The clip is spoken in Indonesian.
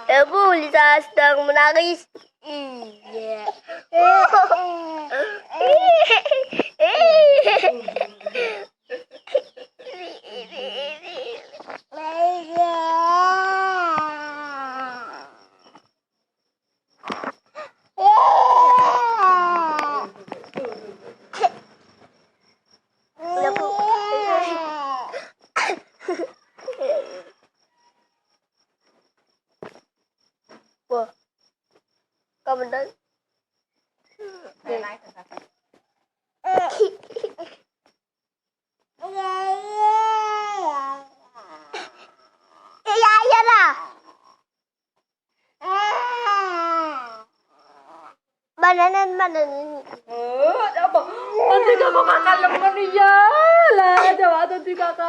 Ibu Lisa sedang menangis. Iya. Wah, kamu dan iya lah. Bananan. Apa? Nanti kamu kakak lemen ya lah, coba tuh kakak.